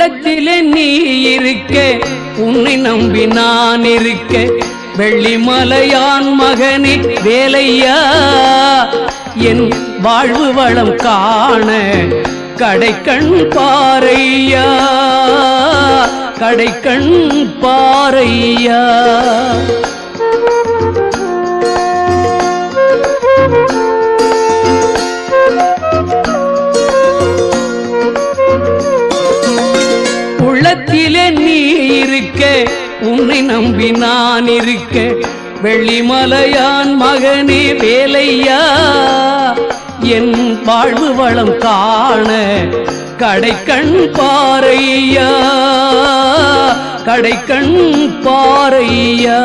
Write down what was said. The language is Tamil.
உள்ளத்திலே நீ இருக்க உன்னை நம்பி நான் இருக்க வெள்ளிமலையான் மகனே வேலையா என் வாழ்வு வளம் காண கடைக்கண் பாரையா கடைக்கண் பாரையா உள்ளத்திலே நீ இருக்க உன்னை நம்பி நான் இருக்க வெள்ளிமலையான் மகனே வேலையா என் வாழ்வு வளம் காண கடைக்கண் பாரையா கடைக்கண் பாரையா